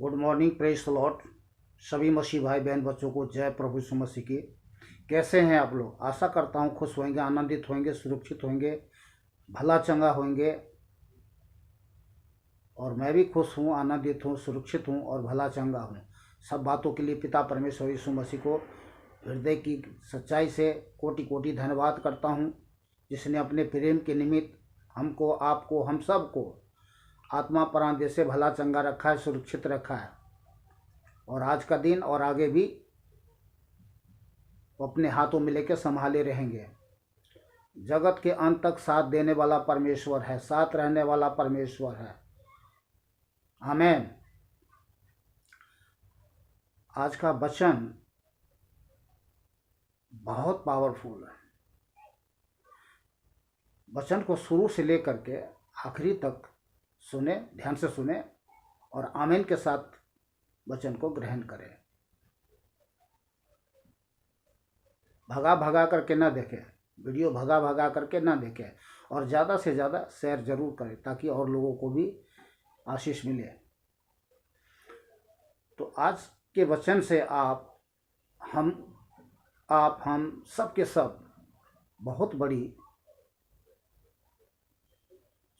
Good morning, praise the Lord. सभी मसीह भाई बहन बच्चों को जय प्रभु यीशु मसीह की। कैसे हैं आप लोग? आशा करता हूँ खुश होंगे, आनंदित होंगे, सुरक्षित होंगे, भला चंगा होंगे। और मैं भी खुश हूँ, आनंदित हूँ, सुरक्षित हूँ और भला चंगा हूँ। सब बातों के लिए पिता परमेश्वर यीशु मसीह को हृदय की सच्चाई से कोटि कोटि धन्यवाद करता हूँ, जिसने अपने प्रेम के निमित्त हमको, आपको, हम सब को आत्मा प्राण देश से भला चंगा रखा है, सुरक्षित रखा है। और आज का दिन और आगे भी वो अपने हाथों में लेकर संभाले रहेंगे। जगत के अंत तक साथ देने वाला परमेश्वर है, साथ रहने वाला परमेश्वर है। आमीन। आज का वचन बहुत पावरफुल है। वचन को शुरू से लेकर के आखिरी तक सुने, ध्यान से सुने और आमीन के साथ वचन को ग्रहण करें। भगा भगा करके ना देखें, वीडियो भगा भगा करके ना देखें और ज़्यादा से ज़्यादा शेयर जरूर करें ताकि और लोगों को भी आशीष मिले। तो आज के वचन से हम सब के सब बहुत बड़ी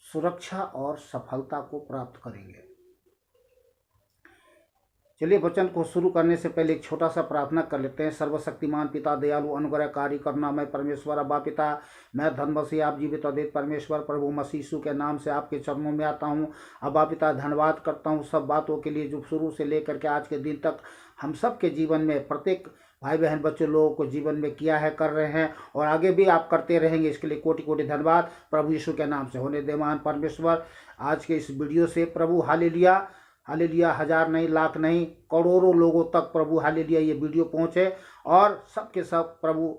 सुरक्षा और सफलता को प्राप्त करेंगे। चलिए वचन को शुरू करने से पहले एक छोटा सा प्रार्थना कर लेते हैं। सर्वशक्तिमान पिता, दयालु अनुग्रहकारी करुणामय परमेश्वर, अब्बा पिता, मैं धन मसीह आप जीवित अद्वैत परमेश्वर प्रभु मसीह यीशु के नाम से आपके चरणों में आता हूँ। अब्बा पिता, धन्यवाद करता हूँ सब बातों के लिए जो शुरू से लेकर के आज के दिन तक हम सब के जीवन में, प्रत्येक भाई बहन बच्चे लोगों को जीवन में किया है, कर रहे हैं और आगे भी आप करते रहेंगे। इसके लिए कोटि कोटि धन्यवाद प्रभु यीशु के नाम से। होने दे महान परमेश्वर, आज के इस वीडियो से प्रभु हालेलुया हालेलुया, हजार नहीं, लाख नहीं, करोड़ों लोगों तक प्रभु हालेलुया ये वीडियो पहुंचे और सबके सब प्रभु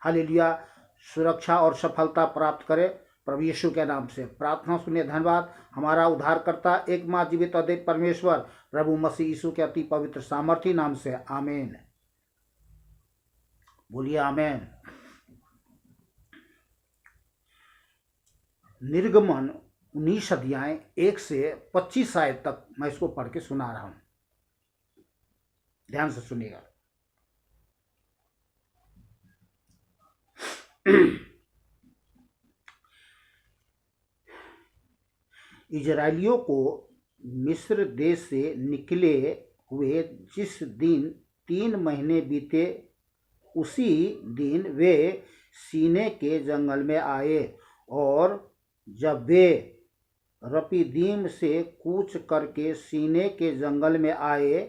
हालेलुया सुरक्षा और सफलता प्राप्त करे प्रभु यीशु के नाम से। प्रार्थना सुनिए। धन्यवाद हमारा उद्धारकर्ता एक मां जीवित अद्वैत परमेश्वर प्रभु मसीह यीशु के अति पवित्र सामर्थी नाम से, आमीन। बोलिए आमीन। निर्गमन 19 अध्याय 1 से 25 आयत तक मैं इसको पढ़ के सुना रहा हूं, ध्यान से सुनिएगा। इजराइलियों को मिस्र देश से निकले हुए जिस दिन 3 महीने बीते, उसी दिन वे सीने के जंगल में आए। और जब वे रपीदीम से कूच करके सीने के जंगल में आए,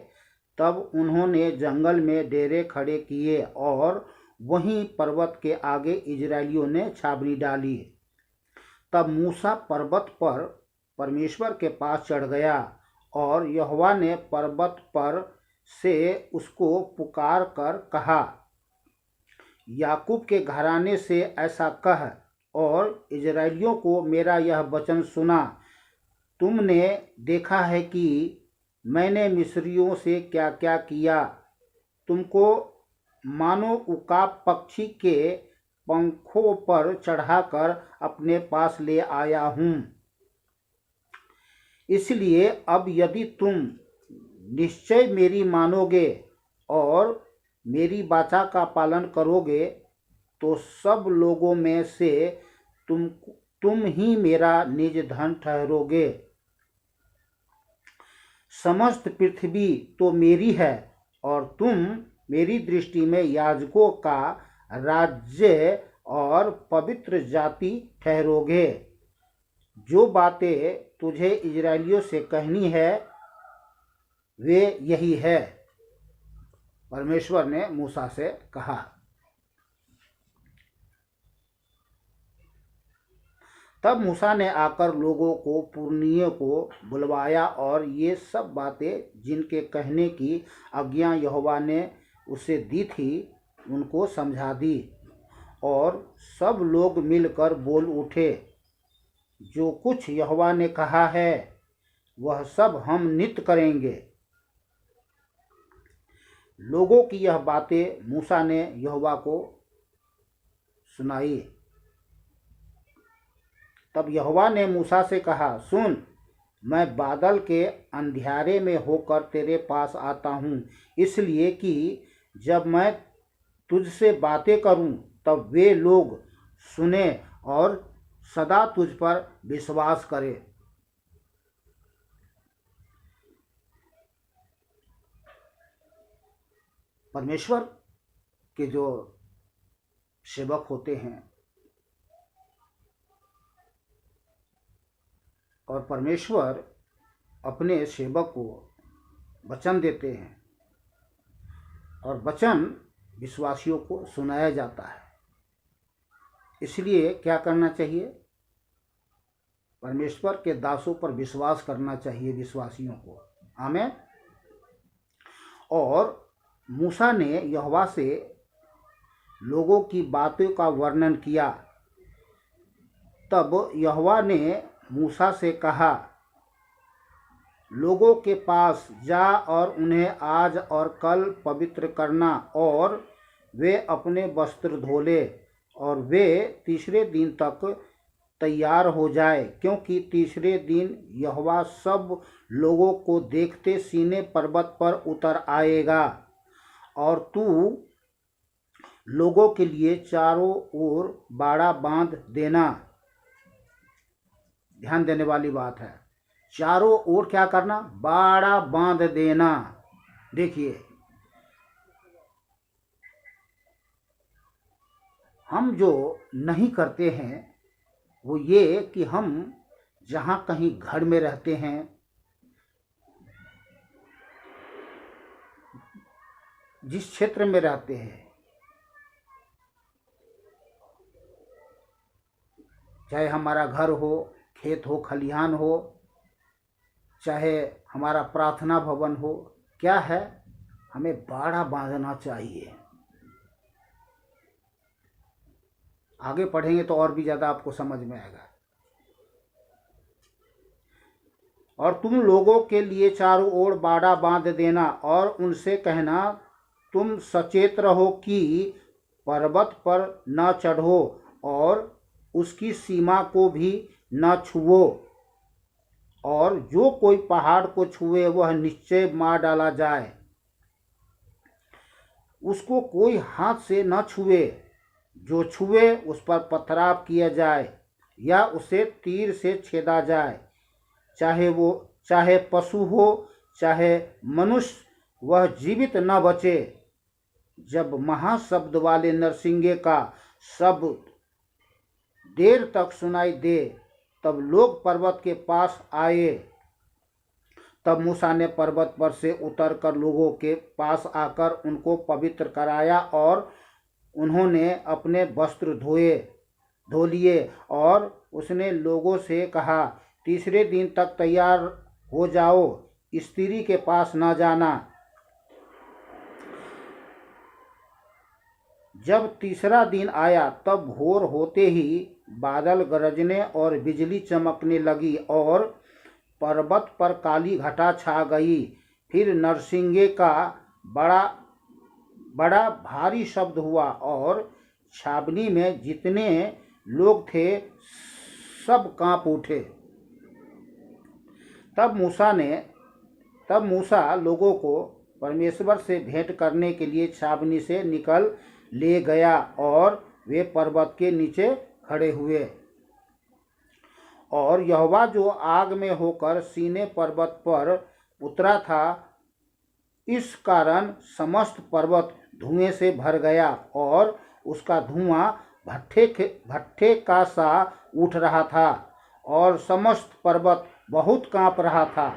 तब उन्होंने जंगल में डेरे खड़े किए और वहीं पर्वत के आगे इजराइलियों ने छावनी डाली। तब मूसा पर्वत पर परमेश्वर के पास चढ़ गया और यहोवा ने पर्वत पर से उसको पुकार कर कहा, याकूब के घराने से ऐसा कह और इजराइलियों को मेरा यह वचन सुना। तुमने देखा है कि मैंने मिस्रियों से क्या क्या किया। तुमको मानो उकाब पक्षी के पंखों पर चढ़ाकर अपने पास ले आया हूँ। इसलिए अब यदि तुम निश्चय मेरी मानोगे और मेरी वाचा का पालन करोगे, तो सब लोगों में से तुम ही मेरा निज धन ठहरोगे। समस्त पृथ्वी तो मेरी है और तुम मेरी दृष्टि में याजकों का राज्य और पवित्र जाति ठहरोगे। जो बातें तुझे इजराइलियों से कहनी है वे यही है, परमेश्वर ने मूसा से कहा। तब मूसा ने आकर लोगों को, पुरनियों को बुलवाया और ये सब बातें जिनके कहने की आज्ञा यहोवा ने उसे दी थी उनको समझा दी। और सब लोग मिलकर बोल उठे, जो कुछ यहोवा ने कहा है वह सब हम नित्य करेंगे। लोगों की यह बातें मूसा ने यहोवा को सुनाई। तब यहोवा ने मूसा से कहा, सुन, मैं बादल के अंधियारे में होकर तेरे पास आता हूँ, इसलिए कि जब मैं तुझसे बातें करूँ तब वे लोग सुने और सदा तुझ पर विश्वास करें। परमेश्वर के जो सेवक होते हैं और परमेश्वर अपने सेवक को वचन देते हैं और वचन विश्वासियों को सुनाया जाता है। इसलिए क्या करना चाहिए? परमेश्वर के दासों पर विश्वास करना चाहिए, विश्वासियों को। आमीन। और मूसा ने यहोवा से लोगों की बातों का वर्णन किया। तब यहोवा ने मूसा से कहा, लोगों के पास जा और उन्हें आज और कल पवित्र करना, और वे अपने वस्त्र धो ले और वे तीसरे दिन तक तैयार हो जाए, क्योंकि तीसरे दिन यहोवा सब लोगों को देखते सीनै पर्वत पर उतर आएगा। और तू लोगों के लिए चारों ओर बाड़ा बांध देना। ध्यान देने वाली बात है, चारों ओर क्या करना? बाड़ा बांध देना। देखिए, हम जो नहीं करते हैं वो ये कि हम जहाँ कहीं घर में रहते हैं, जिस क्षेत्र में रहते हैं, चाहे हमारा घर हो, खेत हो, खलिहान हो, चाहे हमारा प्रार्थना भवन हो, क्या है? हमें बाड़ा बांधना चाहिए। आगे पढ़ेंगे तो और भी ज़्यादा आपको समझ में आएगा। और तुम लोगों के लिए चारों ओर बाड़ा बांध देना और उनसे कहना, तुम सचेत रहो कि पर्वत पर न चढ़ो और उसकी सीमा को भी न छुओ, और जो कोई पहाड़ को छुए वह निश्चय मार डाला जाए। उसको कोई हाथ से न छुए, जो छुए उस पर पथराव किया जाए या उसे तीर से छेदा जाए, चाहे पशु हो चाहे मनुष्य, वह जीवित न बचे। जब महाशब्द वाले नरसिंगे का शब्द देर तक सुनाई दे तब लोग पर्वत के पास आए। तब मूसा ने पर्वत पर से उतरकर लोगों के पास आकर उनको पवित्र कराया, और उन्होंने अपने वस्त्र धो लिए। और उसने लोगों से कहा, तीसरे दिन तक तैयार हो जाओ, स्त्री के पास न जाना। जब तीसरा दिन आया तब भोर होते ही बादल गरजने और बिजली चमकने लगी और पर्वत पर काली घटा छा गई। फिर नरसिंगे का बड़ा भारी शब्द हुआ और छावनी में जितने लोग थे सब कांप उठे। तब मूसा लोगों को परमेश्वर से भेंट करने के लिए छावनी से निकल ले गया, और वे पर्वत के नीचे खड़े हुए। और यहोवा जो आग में होकर सीनै पर्वत पर उतरा था, इस कारण समस्त पर्वत धुएं से भर गया और उसका धुआं भट्ठे का सा उठ रहा था, और समस्त पर्वत बहुत कांप रहा था।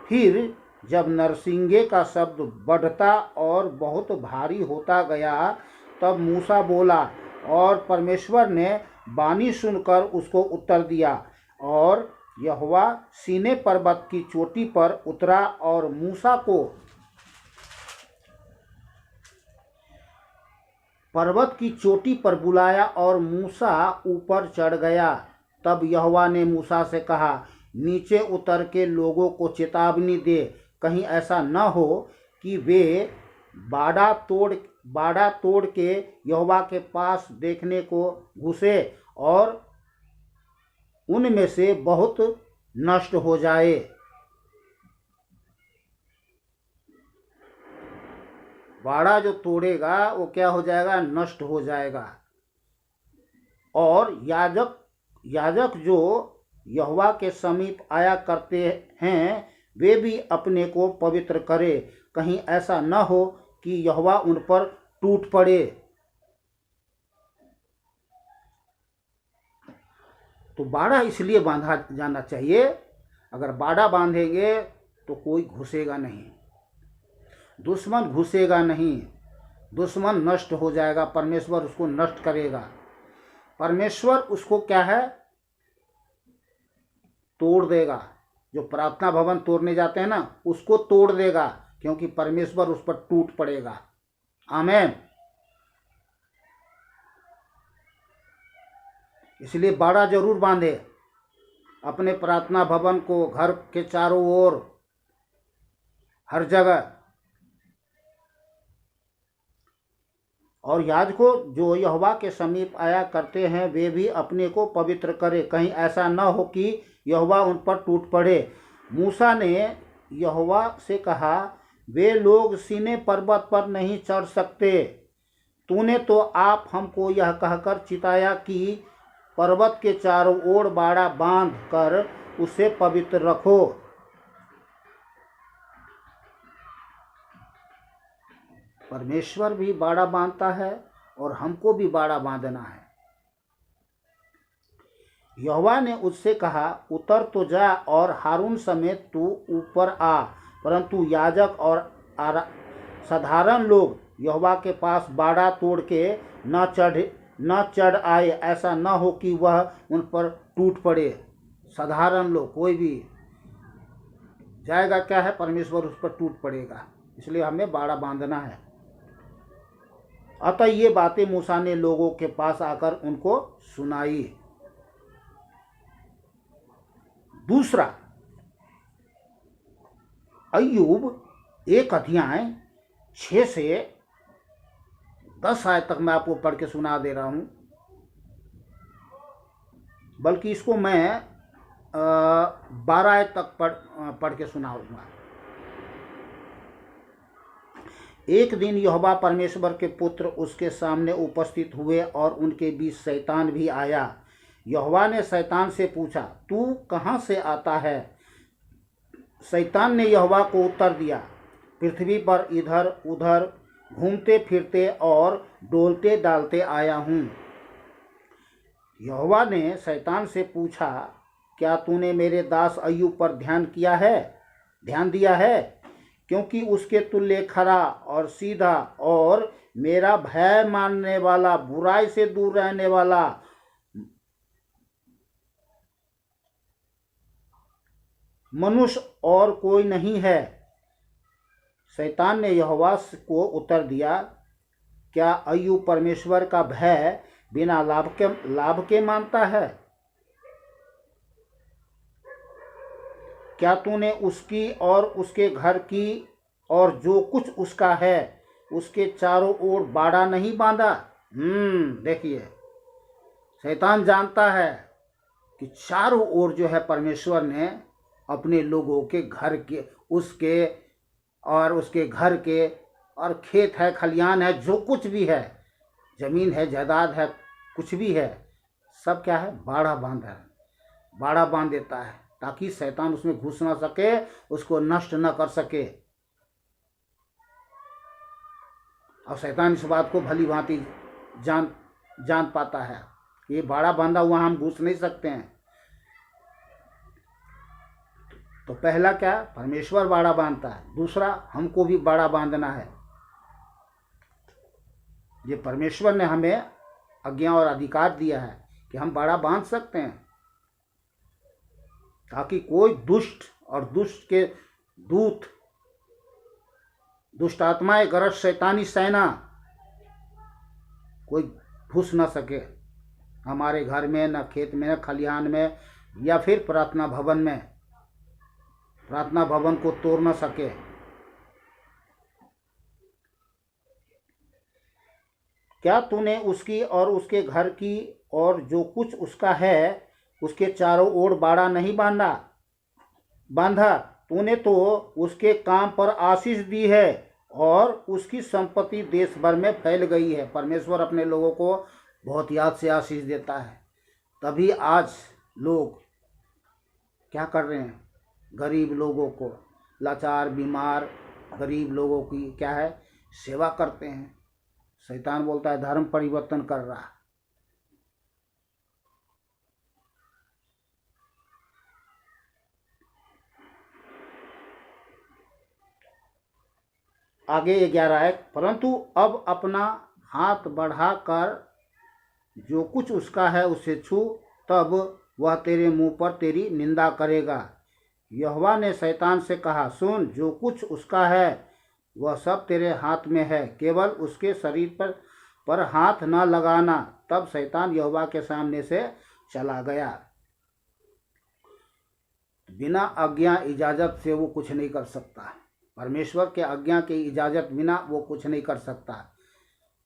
फिर जब नरसिंगे का शब्द बढ़ता और बहुत भारी होता गया, तब मूसा बोला, और परमेश्वर ने वाणी सुनकर उसको उत्तर दिया। और यहोवा सीनै पर्वत की चोटी पर उतरा और मूसा को पर्वत की चोटी पर बुलाया, और मूसा ऊपर चढ़ गया। तब यहोवा ने मूसा से कहा, नीचे उतर के लोगों को चेतावनी दे, कहीं ऐसा न हो कि वे बाड़ा तोड़ के यहोवा के पास देखने को घुसे और उनमें से बहुत नष्ट हो जाए। बाड़ा जो तोड़ेगा वो क्या हो जाएगा? नष्ट हो जाएगा। और याजक याजक जो यहोवा के समीप आया करते हैं वे भी अपने को पवित्र करे, कहीं ऐसा न हो कि यहोवा उन पर टूट पड़े। तो बाड़ा इसलिए बांधा जाना चाहिए, अगर बाड़ा बांधेंगे तो कोई घुसेगा नहीं, दुश्मन घुसेगा नहीं, दुश्मन नष्ट हो जाएगा, परमेश्वर उसको नष्ट करेगा। परमेश्वर उसको क्या है? तोड़ देगा। जो प्रार्थना भवन तोड़ने जाते हैं ना, उसको तोड़ देगा, क्योंकि परमेश्वर उस पर टूट पड़ेगा। आमीन। इसलिए बाड़ा जरूर बांधे अपने प्रार्थना भवन को, घर के चारों ओर, हर जगह। और याजकों जो यहोवा के समीप आया करते हैं वे भी अपने को पवित्र करे, कहीं ऐसा न हो कि यहोवा उन पर टूट पड़े। मूसा ने यहोवा से कहा, वे लोग सीनै पर्वत पर नहीं चढ़ सकते। तूने तो आप हमको यह कहकर चिताया कि पर्वत के चारों ओर बाड़ा बांध कर उसे पवित्र रखो। परमेश्वर भी बाड़ा बांधता है और हमको भी बाड़ा बांधना है। यहोवा ने उससे कहा, उतर तो जा और हारून समेत तू ऊपर आ, परंतु याजक और साधारण लोग यहोवा के पास बाड़ा तोड़ के न चढ़ आए, ऐसा न हो कि वह उन पर टूट पड़े। साधारण लोग कोई भी जाएगा क्या है? परमेश्वर उस पर टूट पड़ेगा। इसलिए हमें बाड़ा बांधना है। अतः ये बातें मूसा ने लोगों के पास आकर उनको सुनाई। दूसरा, अय्यूब 1 अध्याय 6 से 10 आयत तक मैं आपको पढ़ के सुना दे रहा हूं, बल्कि इसको मैं 12 आयत तक पढ़ के सुनाऊंगा। एक दिन यहोवा परमेश्वर के पुत्र उसके सामने उपस्थित हुए और उनके बीच शैतान भी आया। यहोवा ने शैतान से पूछा, तू कहाँ से आता है? शैतान ने यहोवा को उत्तर दिया, पृथ्वी पर इधर उधर घूमते फिरते और डोलते डालते आया हूँ। यहोवा ने शैतान से पूछा, क्या तूने मेरे दास अय्यूब पर ध्यान दिया है? क्योंकि उसके तुल्य खरा और सीधा और मेरा भय मानने वाला, बुराई से दूर रहने वाला, मनुष्य और कोई नहीं है। शैतान ने यहोवा को उत्तर दिया, क्या अय्यूब परमेश्वर का भय बिना लाभ के मानता है? क्या तूने उसकी और उसके घर की और जो कुछ उसका है उसके चारों ओर बाड़ा नहीं बांधा? देखिए, शैतान जानता है कि चारों ओर जो है परमेश्वर ने अपने लोगों के घर के, उसके और उसके घर के, और खेत है, खलियान है, जो कुछ भी है, जमीन है, जायदाद है, कुछ भी है, सब क्या है? बाड़ा बांध देता है, ताकि शैतान उसमें घुस ना सके, उसको नष्ट न कर सके। और शैतान इस बात को भली भांति जान पाता है कि ये बाड़ा बांधा हुआ, हम घुस नहीं सकते हैं। तो पहला क्या? परमेश्वर बाड़ा बांधता है। दूसरा, हमको भी बाड़ा बांधना है। ये परमेश्वर ने हमें आज्ञा और अधिकार दिया है कि हम बाड़ा बांध सकते हैं, ताकि कोई दुष्ट और दुष्ट के दूत, दुष्ट आत्माएं, गरज शैतानी सेना कोई घुस न सके हमारे घर में, न खेत में, न खलिहान में, या फिर प्रार्थना भवन में, प्रार्थना भवन को तोड़ न सके। क्या तूने उसकी और उसके घर की और जो कुछ उसका है उसके चारों ओर बाड़ा नहीं बांधा? बांधा, तूने तो उसके काम पर आशीष दी है और उसकी संपत्ति देश भर में फैल गई है। परमेश्वर अपने लोगों को बहुत याद से आशीष देता है। तभी आज लोग क्या कर रहे हैं, गरीब लोगों को, लाचार बीमार गरीब लोगों की क्या है, सेवा करते हैं। शैतान बोलता है धर्म परिवर्तन कर रहा। आगे 11 है, परंतु अब अपना हाथ बढ़ाकर जो कुछ उसका है उसे छू, तब वह तेरे मुंह पर तेरी निंदा करेगा। यहोवा ने शैतान से कहा, सुन, जो कुछ उसका है वह सब तेरे हाथ में है, केवल उसके शरीर पर हाथ न लगाना। तब शैतान यहोवा के सामने से चला गया। बिना आज्ञा इजाजत से वो कुछ नहीं कर सकता। परमेश्वर के आज्ञा की इजाजत बिना वो कुछ नहीं कर सकता।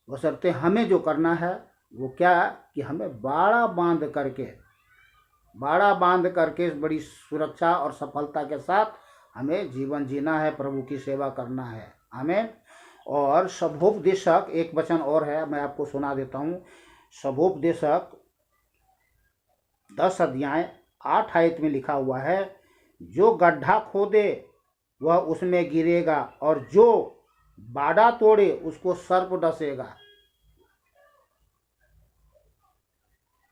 बशर्ते हमें जो करना है वो क्या, कि हमें बाड़ा बांध करके बड़ी सुरक्षा और सफलता के साथ हमें जीवन जीना है, प्रभु की सेवा करना है। आमीन। और शुभोपदेशक एक वचन और है, मैं आपको सुना देता हूँ। शुभोपदेशक 10 अध्याय 8 आयत में लिखा हुआ है, जो गड्ढा खोदे वह उसमें गिरेगा और जो बाड़ा तोड़े उसको सर्प डसेगा।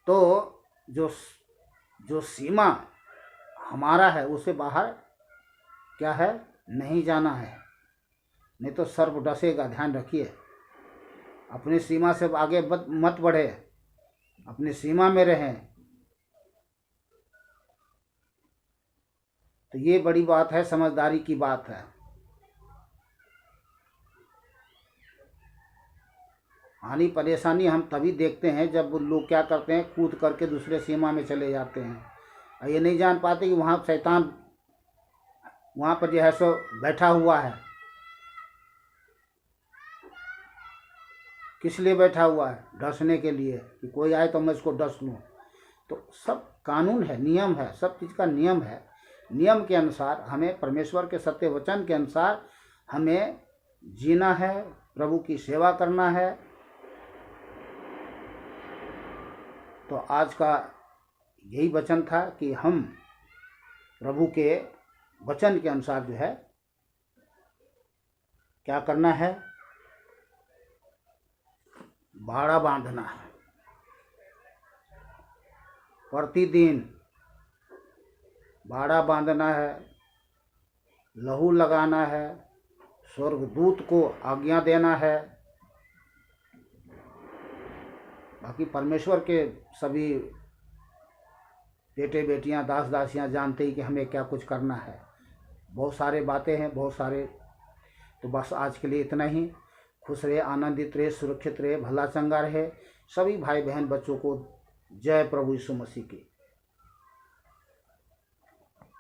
तो जो सीमा हमारा है उसे बाहर क्या है, नहीं जाना है, नहीं तो सर्प डसेगा। ध्यान रखिए, अपनी सीमा से आगे मत बढ़े, अपनी सीमा में रहें। तो ये बड़ी बात है, समझदारी की बात है। हानि परेशानी हम तभी देखते हैं जब लोग क्या करते हैं, कूद करके दूसरे सीमा में चले जाते हैं और ये नहीं जान पाते कि वहाँ शैतान वहाँ पर जो है सो बैठा हुआ है। किस लिए बैठा हुआ है? डसने के लिए, कि कोई आए तो मैं इसको डस लूँ। तो सब कानून है, नियम है, सब चीज़ का नियम है। नियम के अनुसार हमें, परमेश्वर के सत्य वचन के अनुसार हमें जीना है, प्रभु की सेवा करना है। तो आज का यही वचन था कि हम प्रभु के वचन के अनुसार जो है क्या करना है, बाड़ा बांधना है। प्रतिदिन बाड़ा बांधना है, लहू लगाना है, स्वर्गदूत को आज्ञा देना है। बाकी परमेश्वर के सभी बेटे बेटियां, दास दासियां जानते ही कि हमें क्या कुछ करना है। बहुत सारे बातें हैं, बहुत सारे। तो बस आज के लिए इतना ही। खुश रहे, आनंदित रहे, सुरक्षित रहे, भला चंगा रहे। सभी भाई बहन बच्चों को जय प्रभु यीशु मसीह की।